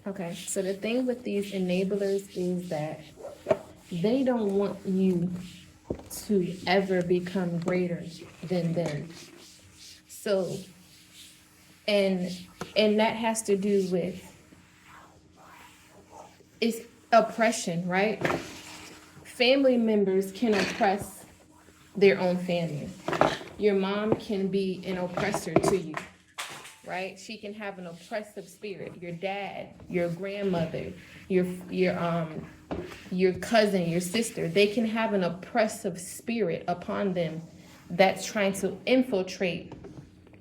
Okay, so the thing with these enablers is that they don't want you to ever become greater than them. So, and and that has to do with it's oppression, right? Family members can oppress their own family. Your mom can be an oppressor to you, right? She can have an oppressive spirit. Your dad, your grandmother, your cousin, your sister, they can have an oppressive spirit upon them that's trying to infiltrate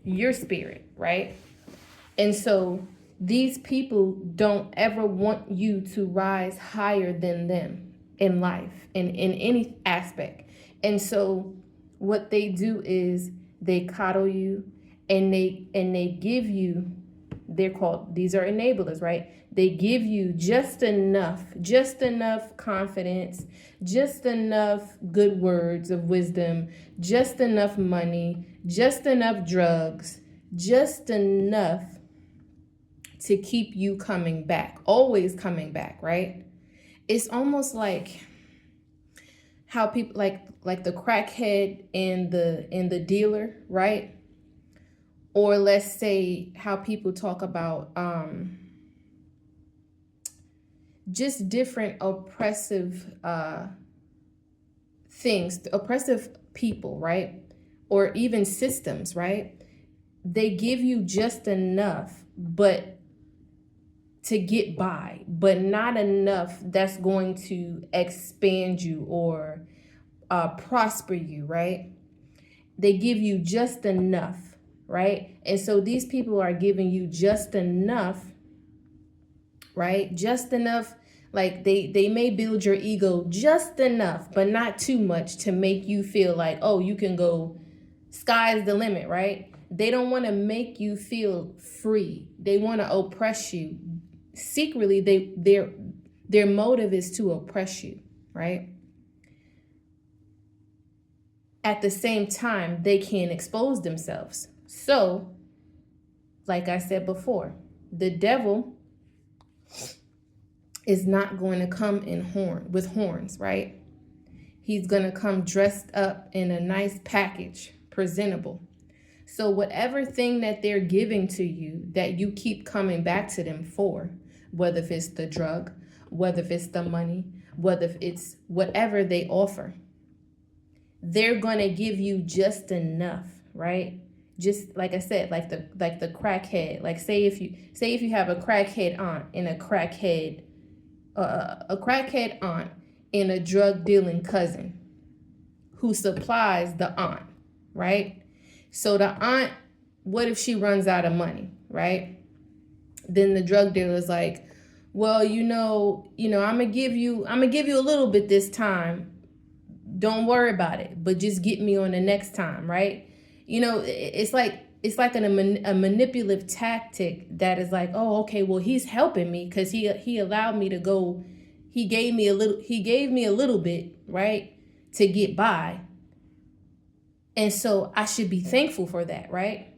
your spirit, right? And so these people don't ever want you to rise higher than them in life, in any aspect. And so what they do is they coddle you, and they give you, they're called, these are enablers, right? They give you just enough confidence, just enough good words of wisdom, just enough money, just enough drugs, just enough to keep you coming back, always coming back, right? It's almost like how people like the crackhead and the dealer, right? Or let's say how people talk about just different oppressive things, oppressive people, right? Or even systems, right? They give you just enough, but to get by, but not enough that's going to expand you or prosper you, right? They give you just enough, right? And so these people are giving you just enough, right? Just enough, like they may build your ego just enough, but not too much to make you feel like, oh, you can go, sky's the limit, right? They don't want to make you feel free. They want to oppress you. Secretly, their motive is to oppress you, right? At the same time, they can expose themselves. So, like I said before, the devil is not going to come with horns, right? He's going to come dressed up in a nice package, presentable. So whatever thing that they're giving to you that you keep coming back to them for, whether if it's the drug, whether if it's the money, whether if it's whatever they offer, they're going to give you just enough, right? Just like I said, like the crackhead. Like say if you have a crackhead aunt and a crackhead aunt and a drug dealing cousin who supplies the aunt, right? So the aunt, what if she runs out of money, right? Then the drug dealer is like, well, I'm gonna give you a little bit this time. Don't worry about it, but just get me on the next time, right? It's like a manipulative tactic that is like, oh, okay, well, he's helping me because he allowed me to go. He gave me a little bit, right, to get by. And so I should be thankful for that, right?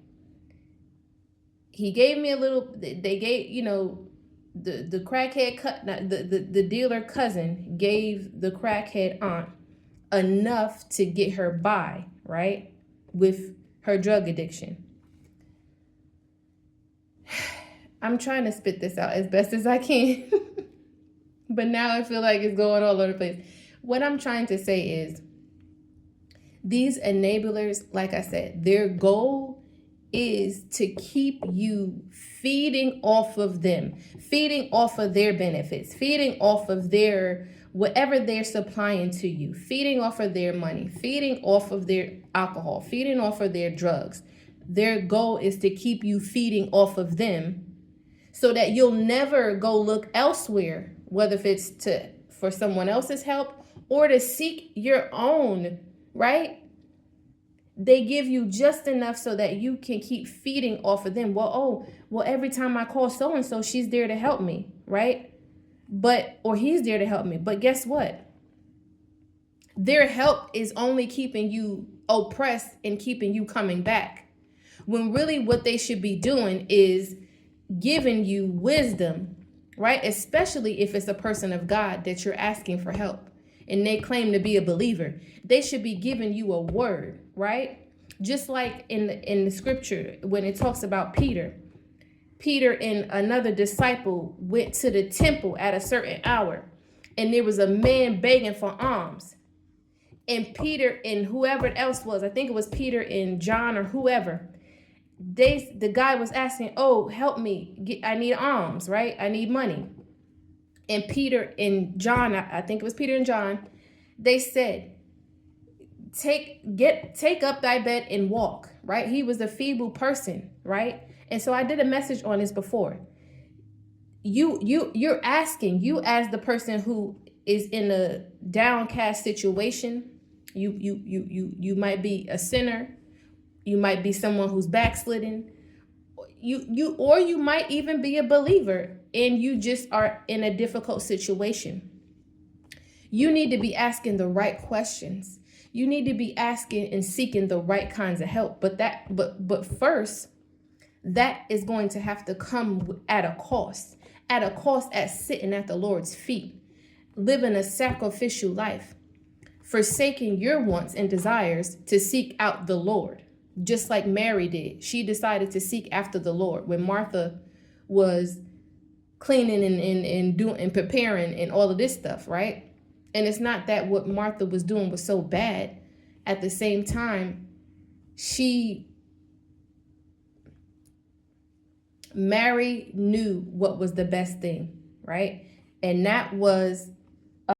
He gave me a little, they gave, the crackhead, the dealer cousin gave the crackhead aunt enough to get her by, right? With her drug addiction. I'm trying to spit this out as best as I can. But now I feel like it's going all over the place. What I'm trying to say is these enablers, like I said, their goal is to keep you feeding off of them, feeding off of their benefits, feeding off of their whatever they're supplying to you, feeding off of their money, feeding off of their alcohol, feeding off of their drugs. Their goal is to keep you feeding off of them so that you'll never go look elsewhere, whether if it's for someone else's help or to seek your own, right? They give you just enough so that you can keep feeding off of them. Well, every time I call so-and-so, she's there to help me, right? Or he's there to help me. But guess what? Their help is only keeping you oppressed and keeping you coming back. When really what they should be doing is giving you wisdom, right? Especially if it's a person of God that you're asking for help and they claim to be a believer. They should be giving you a word, right? Just like in the scripture when it talks about Peter and another disciple went to the temple at a certain hour, and there was a man begging for alms. And Peter and whoever else was, I think it was Peter and John or whoever, the guy was asking, oh, help me, I need alms, right? I need money. And Peter and John, I think it was Peter and John, they said, take up thy bed and walk, right? He was a feeble person, right? And so I did a message on this before. You're asking, you as the person who is in a downcast situation, you might be a sinner, you might be someone who's backslidden, you might even be a believer and you just are in a difficult situation. You need to be asking the right questions. You need to be asking and seeking the right kinds of help. But first, that is going to have to come at a cost at sitting at the Lord's feet, living a sacrificial life, forsaking your wants and desires to seek out the Lord, just like Mary did. She decided to seek after the Lord when Martha was cleaning and doing and preparing and all of this stuff, right? And it's not that what Martha was doing was so bad. At the same time, Mary knew what was the best thing, right? And that was